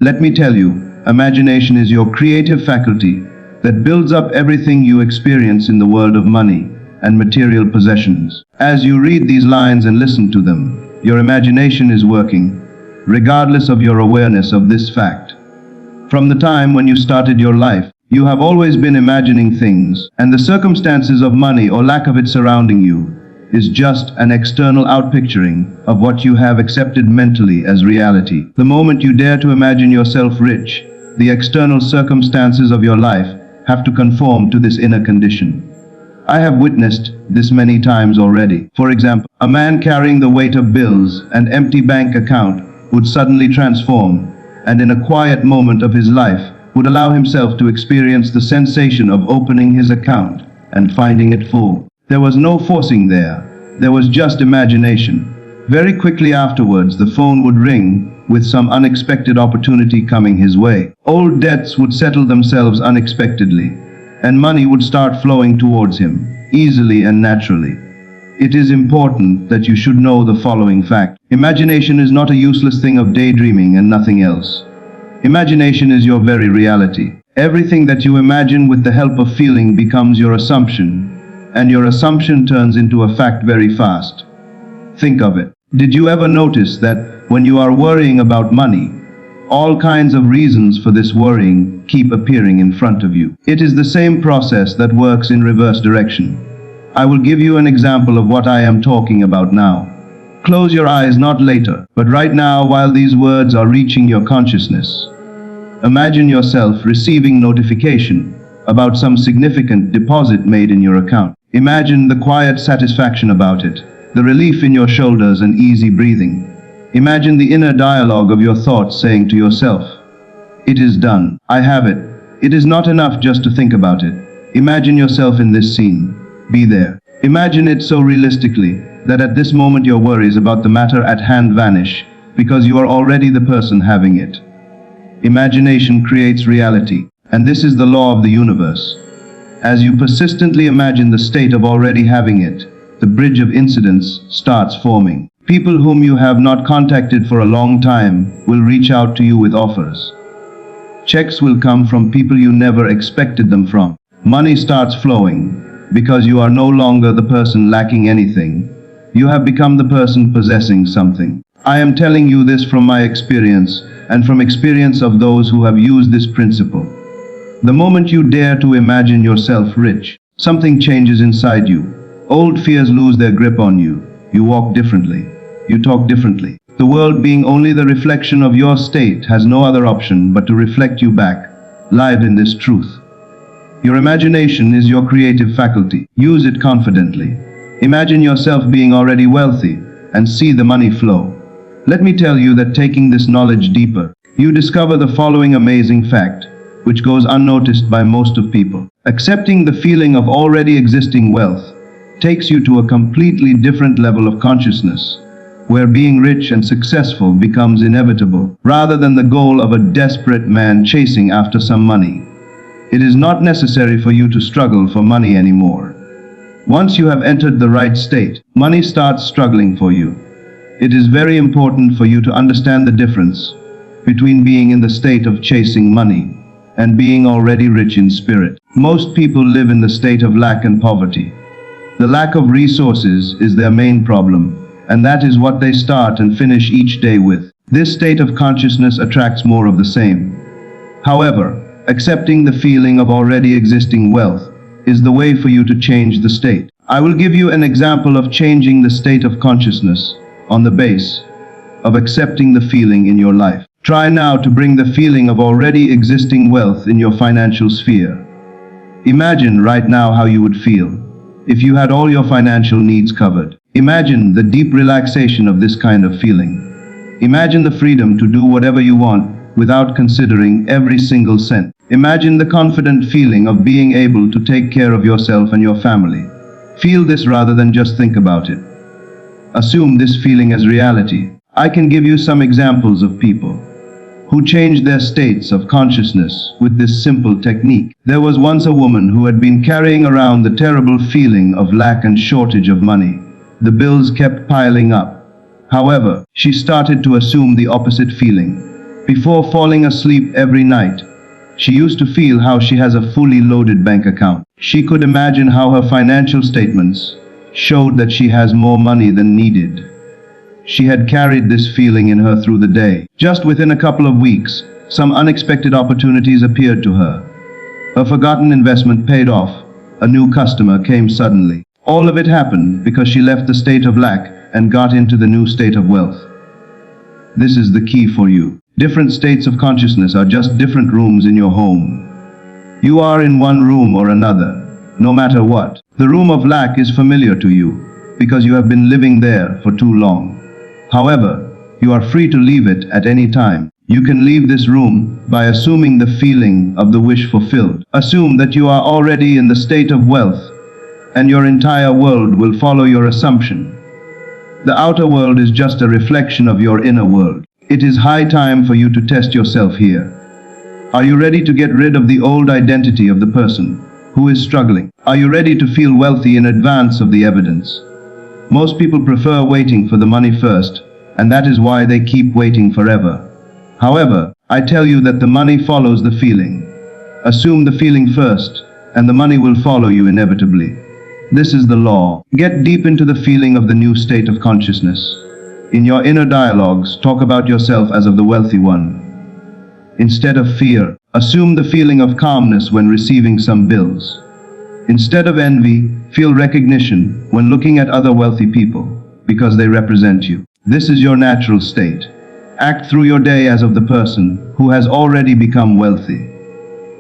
Let me tell you, imagination is your creative faculty that builds up everything you experience in the world of money and material possessions. As you read these lines and listen to them, your imagination is working, regardless of your awareness of this fact. From the time when you started your life, you have always been imagining things, and the circumstances of money or lack of it surrounding you is just an external outpicturing of what you have accepted mentally as reality. The moment you dare to imagine yourself rich, the external circumstances of your life have to conform to this inner condition. I have witnessed this many times already. For example, a man carrying the weight of bills and empty bank account would suddenly transform, and in a quiet moment of his life would allow himself to experience the sensation of opening his account and finding it full. There was no forcing there was just imagination. Very quickly afterwards, the phone would ring with some unexpected opportunity coming his way. Old debts would settle themselves unexpectedly, and money would start flowing towards him, easily and naturally. It is important that you should know the following fact. Imagination is not a useless thing of daydreaming and nothing else. Imagination is your very reality. Everything that you imagine with the help of feeling becomes your assumption, and your assumption turns into a fact very fast. Think of it. Did you ever notice that when you are worrying about money, all kinds of reasons for this worrying keep appearing in front of you? It is the same process that works in reverse direction. I will give you an example of what I am talking about now. Close your eyes, not later, but right now while these words are reaching your consciousness. Imagine yourself receiving notification about some significant deposit made in your account. Imagine the quiet satisfaction about it, the relief in your shoulders and easy breathing. Imagine the inner dialogue of your thoughts saying to yourself, "It is done. I have it." It is not enough just to think about it. Imagine yourself in this scene. Be there. Imagine it so realistically that at this moment your worries about the matter at hand vanish, because you are already the person having it. Imagination creates reality, and this is the law of the universe. As you persistently imagine the state of already having it, the bridge of incidents starts forming. People whom you have not contacted for a long time will reach out to you with offers. Checks will come from people you never expected them from. Money starts flowing because you are no longer the person lacking anything. You have become the person possessing something. I am telling you this from my experience and from experience of those who have used this principle. The moment you dare to imagine yourself rich, something changes inside you. Old fears lose their grip on you. You walk differently. You talk differently. The world, being only the reflection of your state, has no other option but to reflect you back, live in this truth. Your imagination is your creative faculty. Use it confidently. Imagine yourself being already wealthy and see the money flow. Let me tell you that taking this knowledge deeper, you discover the following amazing fact, which goes unnoticed by most of people. Accepting the feeling of already existing wealth takes you to a completely different level of consciousness, where being rich and successful becomes inevitable, rather than the goal of a desperate man chasing after some money. It is not necessary for you to struggle for money anymore. Once you have entered the right state, money starts struggling for you. It is very important for you to understand the difference between being in the state of chasing money and being already rich in spirit. Most people live in the state of lack and poverty. The lack of resources is their main problem, and that is what they start and finish each day with. This state of consciousness attracts more of the same. However, accepting the feeling of already existing wealth is the way for you to change the state. I will give you an example of changing the state of consciousness on the base of accepting the feeling in your life. Try now to bring the feeling of already existing wealth in your financial sphere. Imagine right now how you would feel if you had all your financial needs covered. Imagine the deep relaxation of this kind of feeling. Imagine the freedom to do whatever you want without considering every single cent. Imagine the confident feeling of being able to take care of yourself and your family. Feel this rather than just think about it. Assume this feeling as reality. I can give you some examples of people who changed their states of consciousness with this simple technique. There was once a woman who had been carrying around the terrible feeling of lack and shortage of money. The bills kept piling up. However, she started to assume the opposite feeling. Before falling asleep every night, she used to feel how she has a fully loaded bank account. She could imagine how her financial statements showed that she has more money than needed. She had carried this feeling in her through the day. Just within a couple of weeks, some unexpected opportunities appeared to her. A forgotten investment paid off. A new customer came suddenly. All of it happened because she left the state of lack and got into the new state of wealth. This is the key for you. Different states of consciousness are just different rooms in your home. You are in one room or another, no matter what. The room of lack is familiar to you because you have been living there for too long. However, you are free to leave it at any time. You can leave this room by assuming the feeling of the wish fulfilled. Assume that you are already in the state of wealth, and your entire world will follow your assumption. The outer world is just a reflection of your inner world. It is high time for you to test yourself here. Are you ready to get rid of the old identity of the person who is struggling? Are you ready to feel wealthy in advance of the evidence? Most people prefer waiting for the money first, and that is why they keep waiting forever. However, I tell you that the money follows the feeling. Assume the feeling first, and the money will follow you inevitably. This is the law. Get deep into the feeling of the new state of consciousness. In your inner dialogues, talk about yourself as of the wealthy one. Instead of fear, assume the feeling of calmness when receiving some bills. Instead of envy, feel recognition when looking at other wealthy people, because they represent you. This is your natural state. Act through your day as of the person who has already become wealthy.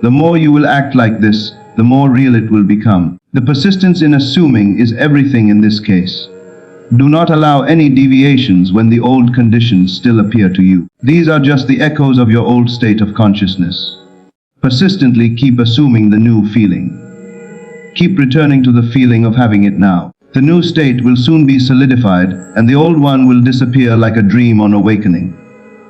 The more you will act like this, the more real it will become. The persistence in assuming is everything in this case. Do not allow any deviations when the old conditions still appear to you. These are just the echoes of your old state of consciousness. Persistently keep assuming the new feeling. Keep returning to the feeling of having it now. The new state will soon be solidified, and the old one will disappear like a dream on awakening.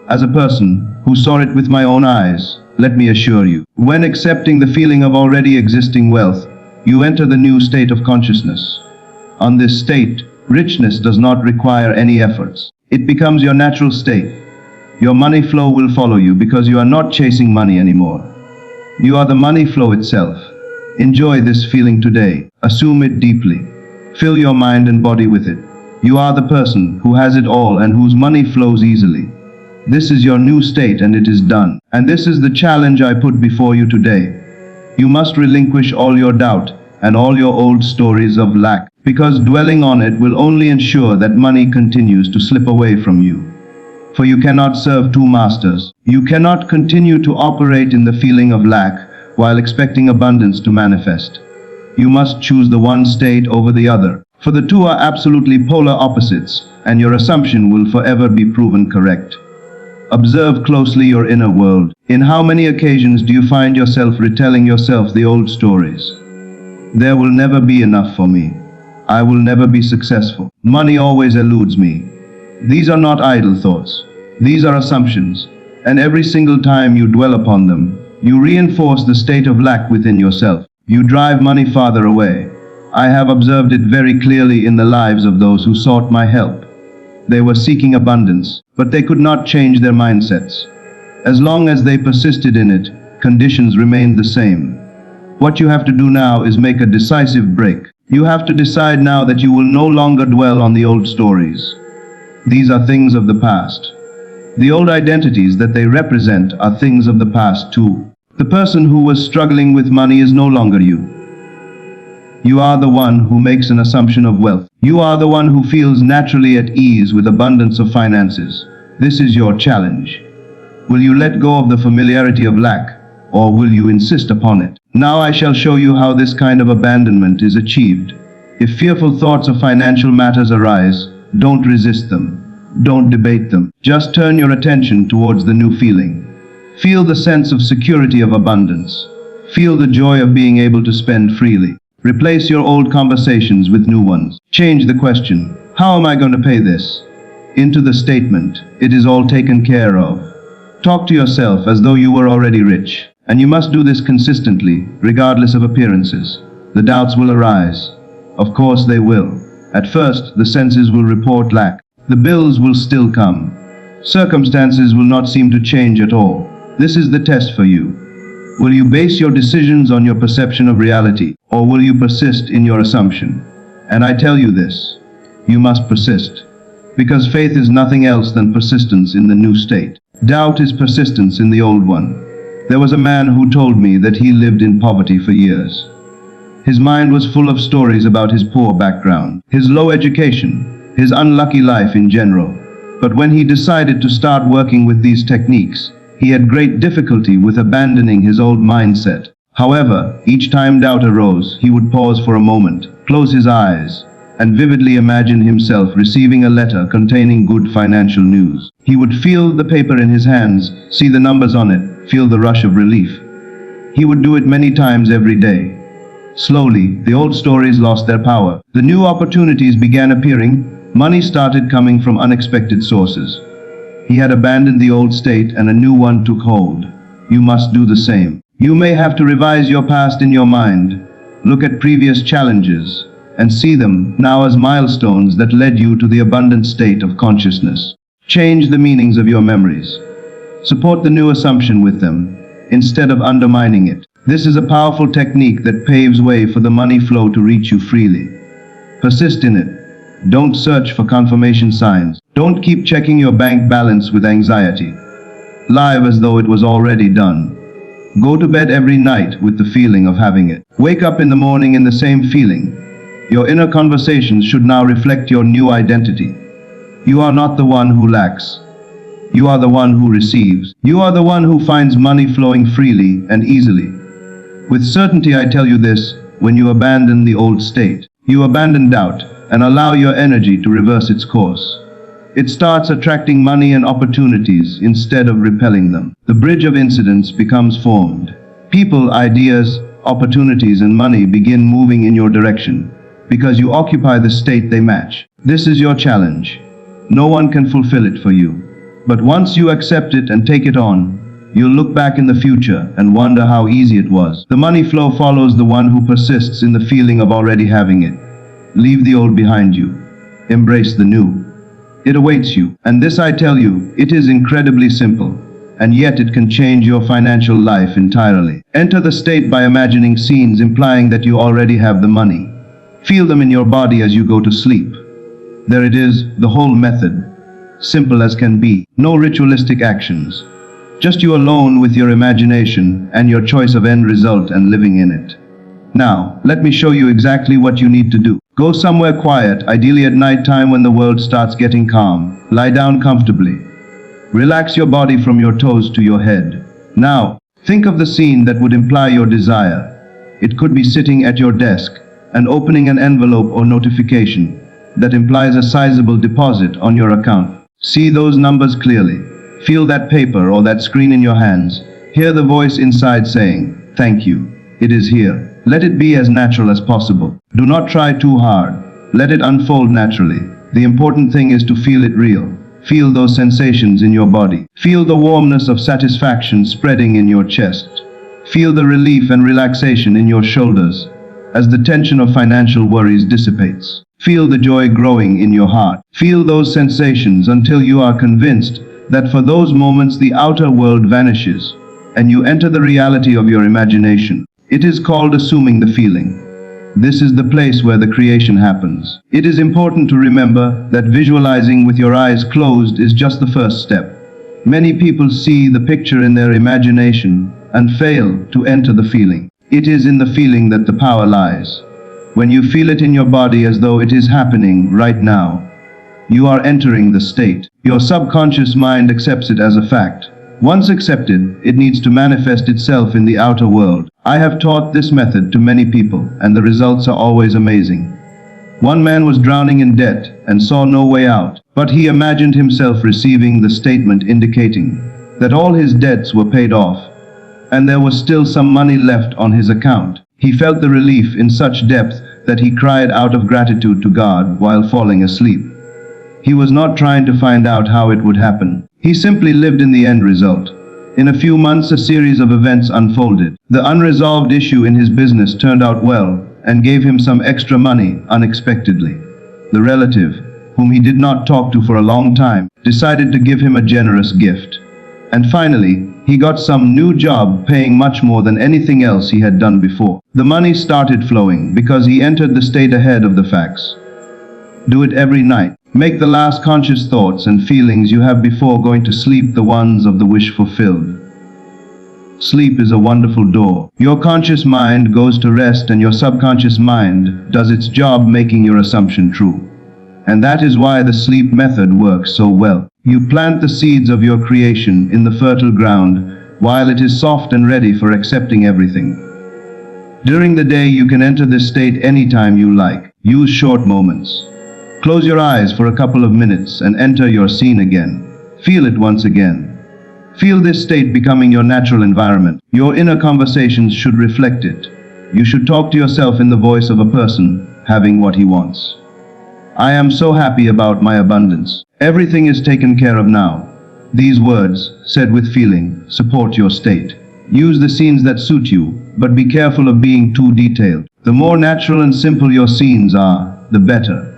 As a person who saw it with my own eyes, let me assure you, when accepting the feeling of already existing wealth, you enter the new state of consciousness. On this state, richness does not require any efforts. It becomes your natural state. Your money flow will follow you because you are not chasing money anymore. You are the money flow itself. Enjoy this feeling today. Assume it deeply. Fill your mind and body with it. You are the person who has it all and whose money flows easily. This is your new state and it is done. And this is the challenge I put before you today. You must relinquish all your doubt and all your old stories of lack, because dwelling on it will only ensure that money continues to slip away from you. For you cannot serve two masters. You cannot continue to operate in the feeling of lack while expecting abundance to manifest. You must choose the one state over the other, for the two are absolutely polar opposites, and your assumption will forever be proven correct. Observe closely your inner world. In how many occasions do you find yourself retelling yourself the old stories? There will never be enough for me. I will never be successful. Money always eludes me. These are not idle thoughts. These are assumptions, and every single time you dwell upon them, you reinforce the state of lack within yourself. You drive money farther away. I have observed it very clearly in the lives of those who sought my help. They were seeking abundance, but they could not change their mindsets. As long as they persisted in it, conditions remained the same. What you have to do now is make a decisive break. You have to decide now that you will no longer dwell on the old stories. These are things of the past. The old identities that they represent are things of the past too. The person who was struggling with money is no longer you. You are the one who makes an assumption of wealth. You are the one who feels naturally at ease with abundance of finances. This is your challenge. Will you let go of the familiarity of lack, or will you insist upon it? Now I shall show you how this kind of abandonment is achieved. If fearful thoughts of financial matters arise, don't resist them. Don't debate them. Just turn your attention towards the new feeling. Feel the sense of security of abundance. Feel the joy of being able to spend freely. Replace your old conversations with new ones. Change the question, how am I going to pay this? Into the statement, it is all taken care of. Talk to yourself as though you were already rich. And you must do this consistently, regardless of appearances. The doubts will arise. Of course they will. At first, the senses will report lack. The bills will still come. Circumstances will not seem to change at all. This is the test for you. Will you base your decisions on your perception of reality, or will you persist in your assumption? And I tell you this, you must persist. Because faith is nothing else than persistence in the new state. Doubt is persistence in the old one. There was a man who told me that he lived in poverty for years. His mind was full of stories about his poor background, his low education, his unlucky life in general. But when he decided to start working with these techniques, he had great difficulty with abandoning his old mindset. However, each time doubt arose, he would pause for a moment, close his eyes, and vividly imagine himself receiving a letter containing good financial news. He would feel the paper in his hands, see the numbers on it, feel the rush of relief. He would do it many times every day. Slowly, the old stories lost their power. The new opportunities began appearing. Money started coming from unexpected sources. He had abandoned the old state and a new one took hold. You must do the same. You may have to revise your past in your mind. Look at previous challenges and see them now as milestones that led you to the abundant state of consciousness. Change the meanings of your memories. Support the new assumption with them, instead of undermining it. This is a powerful technique that paves way for the money flow to reach you freely. Persist in it. Don't search for confirmation signs. Don't keep checking your bank balance with anxiety. Live as though it was already done. Go to bed every night with the feeling of having it. Wake up in the morning in the same feeling. Your inner conversations should now reflect your new identity. You are not the one who lacks. You are the one who receives. You are the one who finds money flowing freely and easily. With certainty I tell you this, when you abandon the old state, you abandon doubt and allow your energy to reverse its course. It starts attracting money and opportunities instead of repelling them. The bridge of incidents becomes formed. People, ideas, opportunities and money begin moving in your direction because you occupy the state they match. This is your challenge. No one can fulfill it for you. But once you accept it and take it on, you'll look back in the future and wonder how easy it was. The money flow follows the one who persists in the feeling of already having it. Leave the old behind you. Embrace the new. It awaits you. And this I tell you, it is incredibly simple. And yet it can change your financial life entirely. Enter the state by imagining scenes implying that you already have the money. Feel them in your body as you go to sleep. There it is, the whole method. Simple as can be. No ritualistic actions. Just you alone with your imagination and your choice of end result and living in it. Now, let me show you exactly what you need to do. Go somewhere quiet, ideally at night time when the world starts getting calm. Lie down comfortably. Relax your body from your toes to your head. Now, think of the scene that would imply your desire. It could be sitting at your desk and opening an envelope or notification that implies a sizable deposit on your account. See those numbers clearly. Feel that paper or that screen in your hands. Hear the voice inside saying, "Thank you. It is here." Let it be as natural as possible. Do not try too hard. Let it unfold naturally. The important thing is to feel it real. Feel those sensations in your body. Feel the warmness of satisfaction spreading in your chest. Feel the relief and relaxation in your shoulders as the tension of financial worries dissipates. Feel the joy growing in your heart. Feel those sensations until you are convinced that for those moments the outer world vanishes and you enter the reality of your imagination. It is called assuming the feeling. This is the place where the creation happens. It is important to remember that visualizing with your eyes closed is just the first step. Many people see the picture in their imagination and fail to enter the feeling. It is in the feeling that the power lies. When you feel it in your body as though it is happening right now, you are entering the state. Your subconscious mind accepts it as a fact. Once accepted, it needs to manifest itself in the outer world. I have taught this method to many people, and the results are always amazing. One man was drowning in debt and saw no way out, but he imagined himself receiving the statement indicating that all his debts were paid off, and there was still some money left on his account. He felt the relief in such depth that he cried out of gratitude to God while falling asleep. He was not trying to find out how it would happen. He simply lived in the end result. In a few months, a series of events unfolded. The unresolved issue in his business turned out well and gave him some extra money unexpectedly. The relative whom he did not talk to for a long time, decided to give him a generous gift. And finally, he got some new job paying much more than anything else he had done before. The money started flowing because he entered the state ahead of the facts. Do it every night. Make the last conscious thoughts and feelings you have before going to sleep the ones of the wish fulfilled. Sleep is a wonderful door. Your conscious mind goes to rest and your subconscious mind does its job making your assumption true. And that is why the sleep method works so well. You plant the seeds of your creation in the fertile ground while it is soft and ready for accepting everything. During the day you can enter this state anytime you like. Use short moments. Close your eyes for a couple of minutes and enter your scene again. Feel it once again. Feel this state becoming your natural environment. Your inner conversations should reflect it. You should talk to yourself in the voice of a person having what he wants. I am so happy about my abundance. Everything is taken care of now. These words, said with feeling, support your state. Use the scenes that suit you, but be careful of being too detailed. The more natural and simple your scenes are, the better.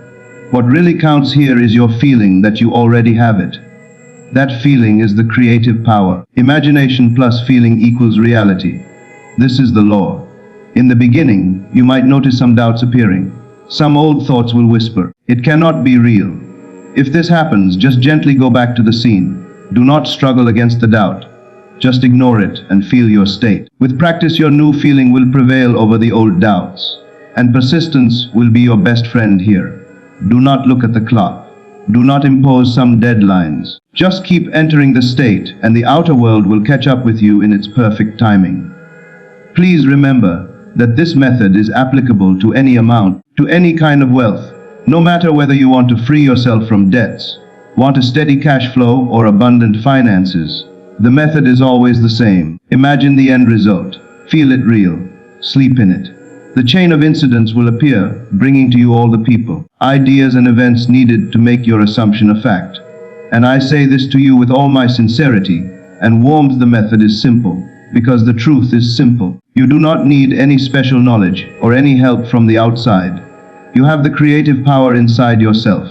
What really counts here is your feeling that you already have it. That feeling is the creative power. Imagination plus feeling equals reality. This is the law. In the beginning, you might notice some doubts appearing. Some old thoughts will whisper, "It cannot be real." If this happens, just gently go back to the scene. Do not struggle against the doubt. Just ignore it and feel your state. With practice, your new feeling will prevail over the old doubts. And persistence will be your best friend here. Do not look at the clock. Do not impose some deadlines. Just keep entering the state, and the outer world will catch up with you in its perfect timing. Please remember that this method is applicable to any amount, to any kind of wealth. No matter whether you want to free yourself from debts, want a steady cash flow, or abundant finances, the method is always the same. Imagine the end result. Feel it real. Sleep in it. The chain of incidents will appear, bringing to you all the people, ideas and events needed to make your assumption a fact. And I say this to you with all my sincerity and warmth. The method is simple, because the truth is simple. You do not need any special knowledge or any help from the outside. You have the creative power inside yourself,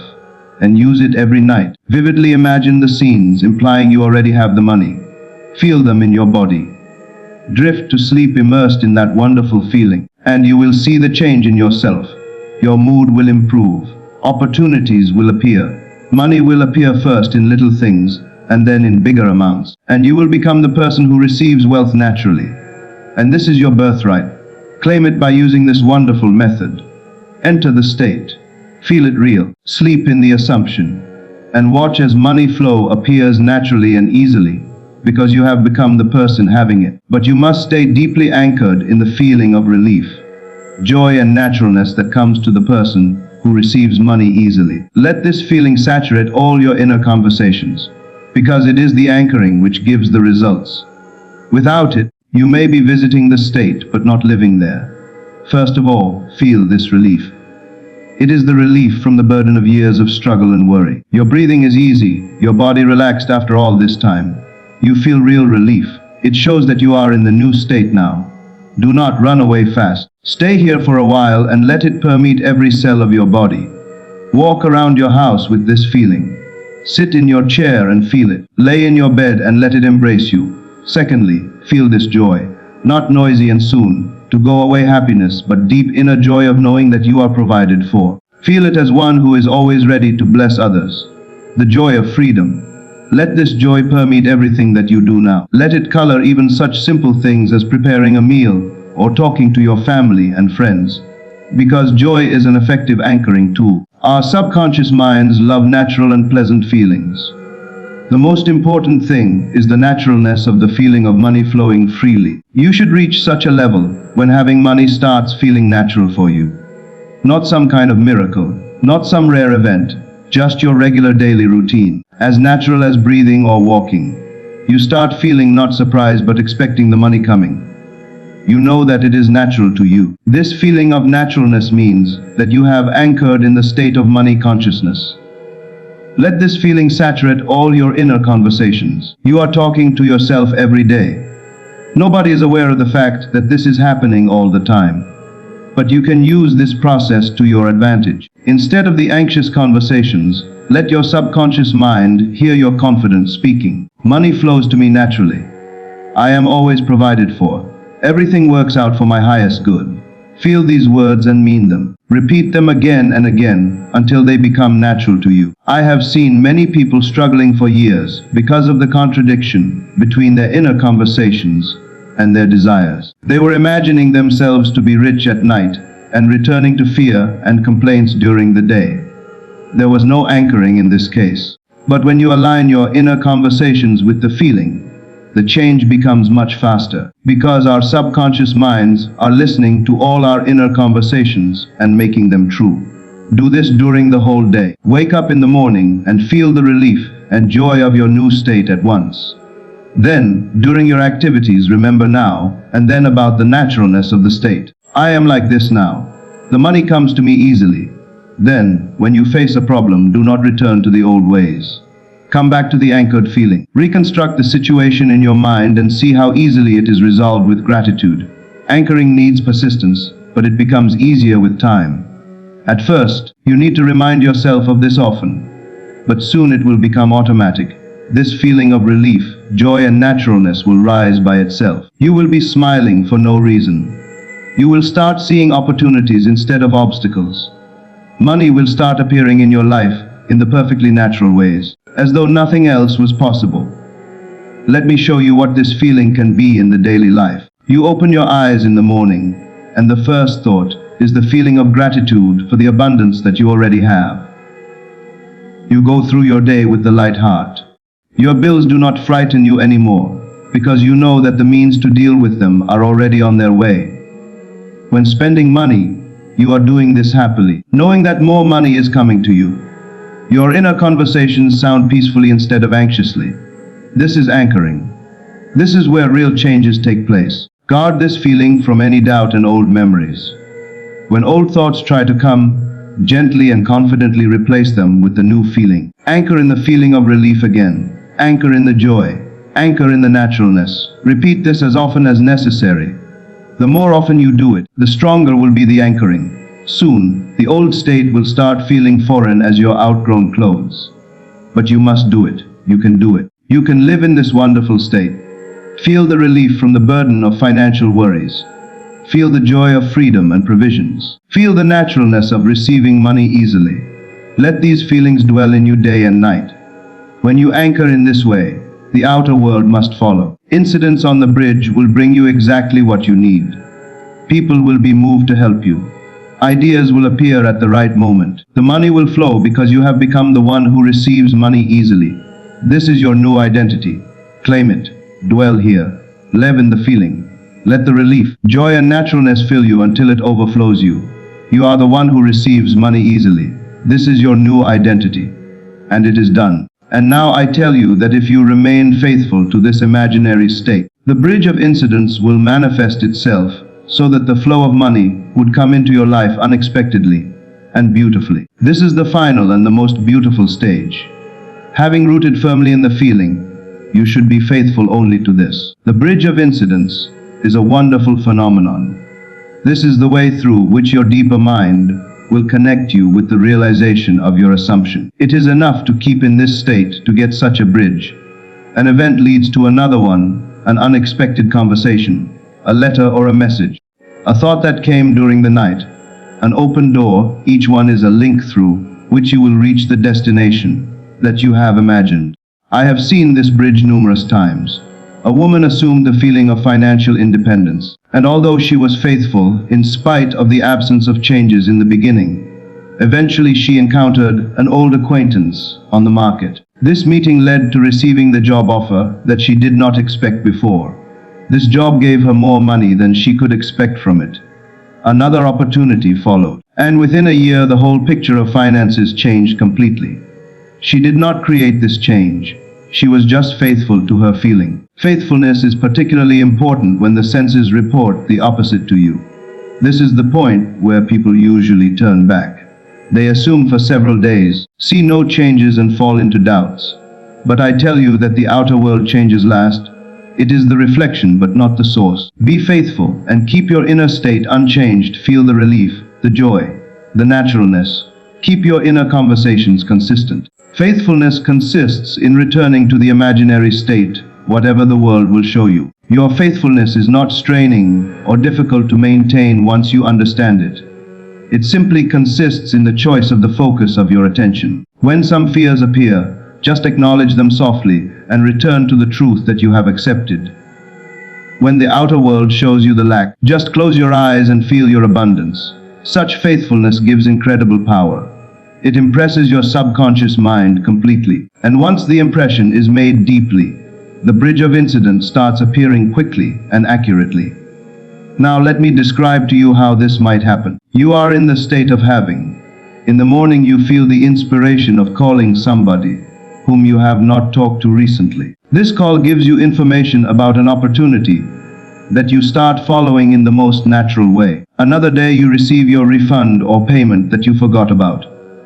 and use it every night. Vividly imagine the scenes, implying you already have the money. Feel them in your body. Drift to sleep immersed in that wonderful feeling, and you will see the change in yourself. Your mood will improve. Opportunities will appear. Money will appear first in little things, and then in bigger amounts. And you will become the person who receives wealth naturally. And this is your birthright. Claim it by using this wonderful method. Enter the state. Feel it real. Sleep in the assumption. And watch as money flow appears naturally and easily, because you have become the person having it. But you must stay deeply anchored in the feeling of relief, joy and naturalness that comes to the person who receives money easily. Let this feeling saturate all your inner conversations, because it is the anchoring which gives the results. Without it, you may be visiting the state but not living there. First of all, feel this relief. It is the relief from the burden of years of struggle and worry. Your breathing is easy, your body relaxed after all this time. You feel real relief. It shows that you are in the new state now. Do not run away fast. Stay here for a while and let it permeate every cell of your body. Walk around your house with this feeling. Sit in your chair and feel it. Lay in your bed and let it embrace you. Secondly, feel this joy. Not noisy and soon to go away happiness, but deep inner joy of knowing that you are provided for. Feel it as one who is always ready to bless others. The joy of freedom. Let this joy permeate everything that you do now. Let it color even such simple things as preparing a meal or talking to your family and friends. Because joy is an effective anchoring tool. Our subconscious minds love natural and pleasant feelings. The most important thing is the naturalness of the feeling of money flowing freely. You should reach such a level when having money starts feeling natural for you. Not some kind of miracle, not some rare event, just your regular daily routine, as natural as breathing or walking. You start feeling not surprised but expecting the money coming. You know that it is natural to you. This feeling of naturalness means that you have anchored in the state of money consciousness. Let this feeling saturate all your inner conversations. You are talking to yourself every day. Nobody is aware of the fact that this is happening all the time. But you can use this process to your advantage. Instead of the anxious conversations, let your subconscious mind hear your confidence speaking. Money flows to me naturally. I am always provided for. Everything works out for my highest good. Feel these words and mean them. Repeat them again and again until they become natural to you. I have seen many people struggling for years because of the contradiction between their inner conversations and their desires. They were imagining themselves to be rich at night and returning to fear and complaints during the day. There was no anchoring in this case. But when you align your inner conversations with the feeling, the change becomes much faster, because our subconscious minds are listening to all our inner conversations and making them true. Do this during the whole day. Wake up in the morning and feel the relief and joy of your new state at once. Then, during your activities, remember now and then about the naturalness of the state. I am like this now. The money comes to me easily. Then, when you face a problem, do not return to the old ways. Come back to the anchored feeling. Reconstruct the situation in your mind and see how easily it is resolved with gratitude. Anchoring needs persistence, but it becomes easier with time. At first, you need to remind yourself of this often, but soon it will become automatic. This feeling of relief, joy and naturalness will rise by itself. You will be smiling for no reason. You will start seeing opportunities instead of obstacles. Money will start appearing in your life in the perfectly natural ways, as though nothing else was possible. Let me show you what this feeling can be in the daily life. You open your eyes in the morning, and the first thought is the feeling of gratitude for the abundance that you already have. You go through your day with the light heart. Your bills do not frighten you anymore, because you know that the means to deal with them are already on their way. When spending money, you are doing this happily, knowing that more money is coming to you. Your inner conversations sound peacefully instead of anxiously. This is anchoring. This is where real changes take place. Guard this feeling from any doubt and old memories. When old thoughts try to come, gently and confidently replace them with the new feeling. Anchor in the feeling of relief again. Anchor in the joy. Anchor in the naturalness. Repeat this as often as necessary. The more often you do it, the stronger will be the anchoring. Soon, the old state will start feeling foreign as your outgrown clothes. But you must do it. You can do it. You can live in this wonderful state. Feel the relief from the burden of financial worries. Feel the joy of freedom and provisions. Feel the naturalness of receiving money easily. Let these feelings dwell in you day and night. When you anchor in this way, the outer world must follow. Incidents on the bridge will bring you exactly what you need. People will be moved to help you. Ideas will appear at the right moment. The money will flow because you have become the one who receives money easily. This is your new identity. Claim it. Dwell here. Live in the feeling. Let the relief, joy and naturalness fill you until it overflows you. You are the one who receives money easily. This is your new identity. And it is done. And now I tell you that if you remain faithful to this imaginary state, the bridge of incidents will manifest itself so that the flow of money would come into your life unexpectedly and beautifully. This is the final and the most beautiful stage. Having rooted firmly in the feeling, you should be faithful only to this. The bridge of incidents is a wonderful phenomenon. This is the way through which your deeper mind will connect you with the realization of your assumption. It is enough to keep in this state to get such a bridge. An event leads to another one, an unexpected conversation, a letter or a message, a thought that came during the night, an open door. Each one is a link through which you will reach the destination that you have imagined. I have seen this bridge numerous times. A woman assumed the feeling of financial independence, and although she was faithful in spite of the absence of changes in the beginning, eventually she encountered an old acquaintance on the market. This meeting led to receiving the job offer that she did not expect before. This job gave her more money than she could expect from it. Another opportunity followed, and within a year the whole picture of finances changed completely. She did not create this change. She was just faithful to her feeling. Faithfulness is particularly important when the senses report the opposite to you. This is the point where people usually turn back. They assume for several days, see no changes and fall into doubts. But I tell you that the outer world changes last. It is the reflection but not the source. Be faithful and keep your inner state unchanged. Feel the relief, the joy, the naturalness. Keep your inner conversations consistent. Faithfulness consists in returning to the imaginary state, whatever the world will show you. Your faithfulness is not straining or difficult to maintain once you understand it. It simply consists in the choice of the focus of your attention. When some fears appear, just acknowledge them softly and return to the truth that you have accepted. When the outer world shows you the lack, just close your eyes and feel your abundance. Such faithfulness gives incredible power. It impresses your subconscious mind completely. And once the impression is made deeply, the bridge of incident starts appearing quickly and accurately. Now let me describe to you how this might happen. You are in the state of having. In the morning you feel the inspiration of calling somebody whom you have not talked to recently. This call gives you information about an opportunity that you start following in the most natural way. Another day you receive your refund or payment that you forgot about.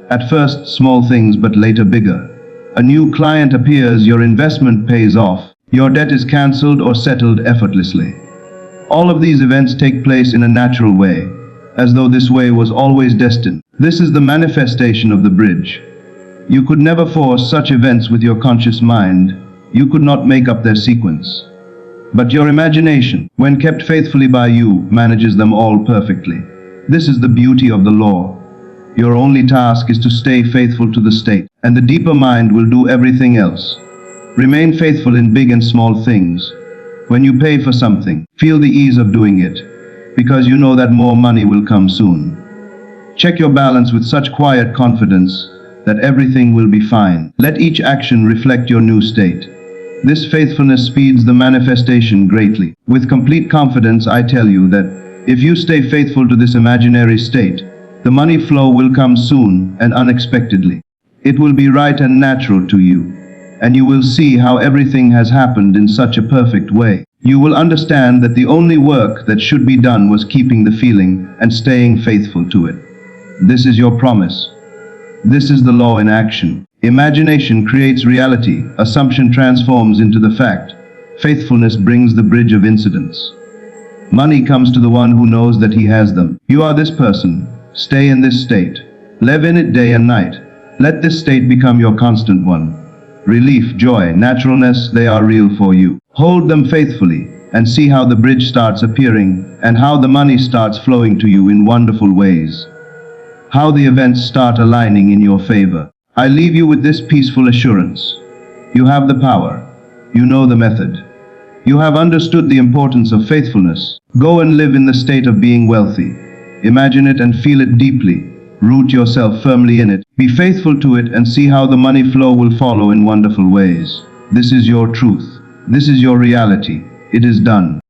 At first small things, but later bigger. A new client appears, your investment pays off, your debt is cancelled or settled effortlessly. All of these events take place in a natural way, as though this way was always destined. This is the manifestation of the bridge. You could never force such events with your conscious mind. You could not make up their sequence. But your imagination, when kept faithfully by you, manages them all perfectly. This is the beauty of the law. Your only task is to stay faithful to the state, and the deeper mind will do everything else. Remain faithful in big and small things. When you pay for something, feel the ease of doing it, because you know that more money will come soon. Check your balance with such quiet confidence that everything will be fine. Let each action reflect your new state. This faithfulness speeds the manifestation greatly. With complete confidence, I tell you that if you stay faithful to this imaginary state, the money flow will come soon and unexpectedly. It will be right and natural to you, and you will see how everything has happened in such a perfect way. You will understand that the only work that should be done was keeping the feeling and staying faithful to it. This is your promise. This is the law in action. Imagination creates reality. Assumption transforms into the fact. Faithfulness brings the bridge of incidents. Money comes to the one who knows that he has them. You are this person. Stay in this state. Live in it day and night. Let this state become your constant one. Relief, joy, naturalness, they are real for you. Hold them faithfully and see how the bridge starts appearing and how the money starts flowing to you in wonderful ways. How the events start aligning in your favor. I leave you with this peaceful assurance. You have the power. You know the method. You have understood the importance of faithfulness. Go and live in the state of being wealthy. Imagine it and feel it deeply. Root yourself firmly in it. Be faithful to it and see how the money flow will follow in wonderful ways. This is your truth. This is your reality. It is done.